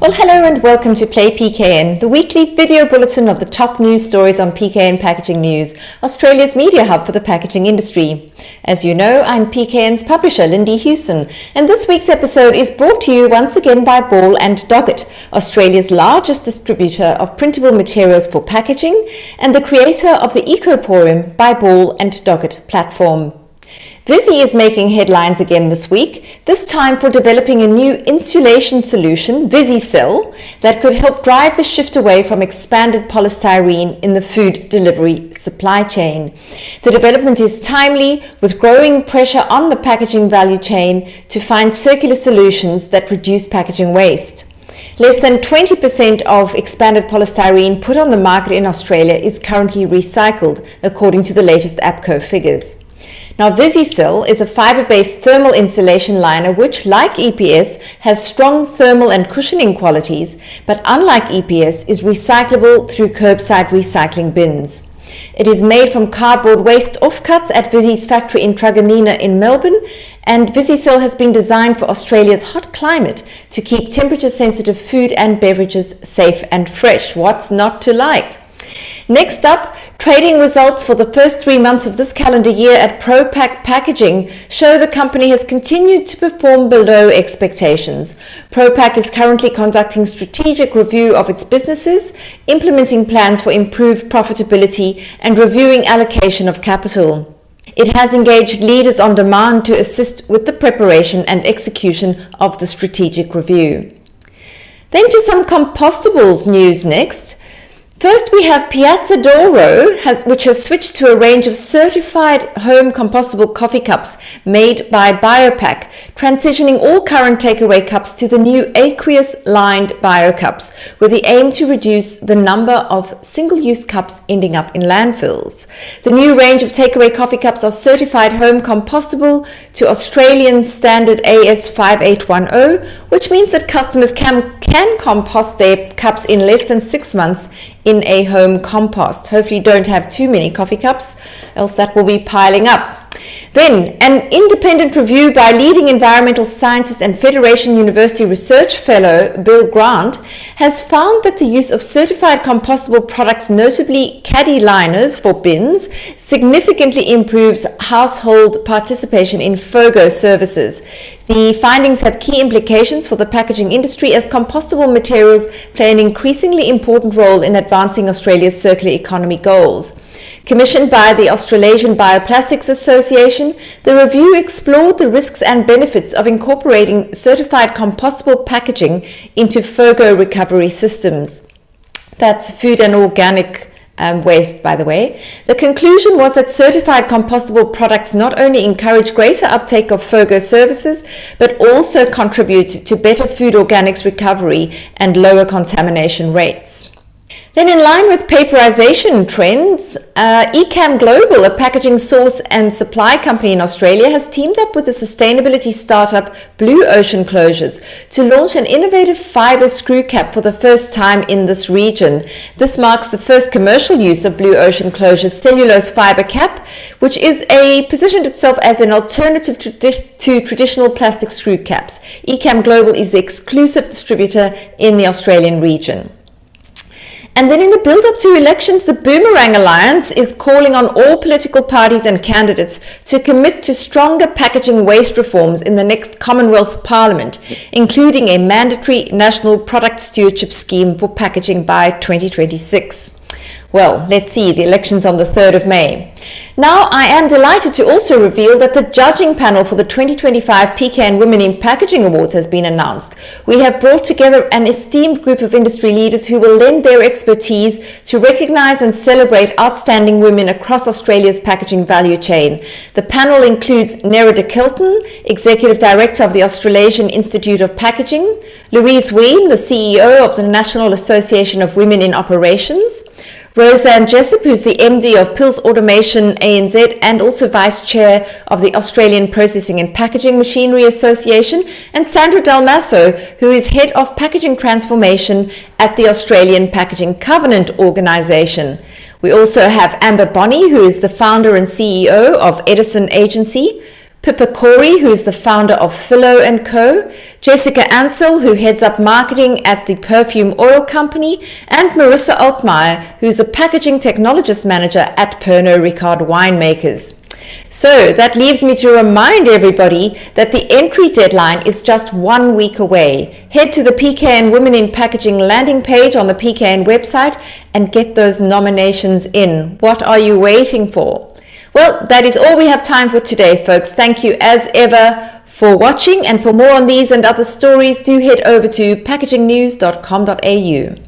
Well, hello and welcome to Play PKN, the weekly video bulletin of the top news stories on PKN Packaging News, Australia's media hub for the packaging industry. As you know, I'm PKN's publisher, Lindy Hewson, and this week's episode is brought to you once again by Ball and Doggett, Australia's largest distributor of printable materials for packaging and the creator of the Ecoporium by Ball and Doggett platform. Visy is making headlines again this week, this time for developing a new insulation solution, Visy Cell, that could help drive the shift away from expanded polystyrene in the food delivery supply chain. The development is timely, with growing pressure on the packaging value chain to find circular solutions that reduce packaging waste. Less than 20% of expanded polystyrene put on the market in Australia is currently recycled, according to the latest APCO figures. Now, Visy Cell is a fiber-based thermal insulation liner which, like EPS, has strong thermal and cushioning qualities, but unlike EPS, is recyclable through curbside recycling bins. It is made from cardboard waste offcuts at Visy's factory in Truganina in Melbourne, and Visy Cell has been designed for Australia's hot climate to keep temperature-sensitive food and beverages safe and fresh. What's not to like? Next up, trading results for the first 3 months of this calendar year at ProPak Packaging show the company has continued to perform below expectations. ProPak is currently conducting strategic review of its businesses, implementing plans for improved profitability and reviewing allocation of capital. It has engaged leaders on demand to assist with the preparation and execution of the strategic review. Then to some compostables news next. First, we have Piazza, which has switched to a range of certified home compostable coffee cups made by BioPak, transitioning all current takeaway cups to the new aqueous-lined BioCups, with the aim to reduce the number of single-use cups ending up in landfills. The new range of takeaway coffee cups are certified home compostable to Australian standard AS 5810, which means that customers can compost their cups in less than 6 months in a home compost. Hopefully don't have too many coffee cups, else that will be piling up. Then, an independent review by leading environmental scientist and Federation University research fellow Bill Grant has found that the use of certified compostable products, notably caddy liners for bins, significantly improves household participation in FOGO services. The findings have key implications for the packaging industry, as compostable materials play an increasingly important role in advancing Australia's circular economy goals. Commissioned by the Australasian Bioplastics Association, the review explored the risks and benefits of incorporating certified compostable packaging into FOGO recovery systems. That's food and organic waste, by the way. The conclusion was that certified compostable products not only encourage greater uptake of FOGO services, but also contribute to better food organics recovery and lower contamination rates. Then, in line with paperization trends, Ekam Global, a packaging source and supply company in Australia, has teamed up with the sustainability startup Blue Ocean Closures to launch an innovative fiber screw cap for the first time in this region. This marks the first commercial use of Blue Ocean Closures' cellulose fiber cap, which is positioned itself as an alternative to traditional plastic screw caps. Ekam Global is the exclusive distributor in the Australian region. And then in the build-up to elections, the Boomerang Alliance is calling on all political parties and candidates to commit to stronger packaging waste reforms in the next Commonwealth Parliament, including a mandatory national product stewardship scheme for packaging by 2026. Well, let's see, the election's on the 3rd of May. Now, I am delighted to also reveal that the judging panel for the 2025 PKN Women in Packaging Awards has been announced. We have brought together an esteemed group of industry leaders who will lend their expertise to recognise and celebrate outstanding women across Australia's packaging value chain. The panel includes Nerida Kelton, Executive Director of the Australasian Institute of Packaging, Louise Ween, the CEO of the National Association of Women in Operations, Roseanne Jessup, who's the MD of Pills Automation ANZ and also Vice Chair of the Australian Processing and Packaging Machinery Association, and Sandra Dalmasso, who is Head of Packaging Transformation at the Australian Packaging Covenant Organisation. We also have Amber Bonney, who is the founder and CEO of Edison Agency, Pippa Corey, who is the founder of Philo & Co., Jessica Ansel, who heads up marketing at the Perfume Oil Company, and Marissa Altmaier, who's a packaging technologist manager at Pernod Ricard Winemakers. So that leaves me to remind everybody that the entry deadline is just 1 week away. Head to the PKN Women in Packaging landing page on the PKN website and get those nominations in. What are you waiting for? Well, that is all we have time for today, folks. Thank you as ever for watching, and for more on these and other stories, do head over to packagingnews.com.au.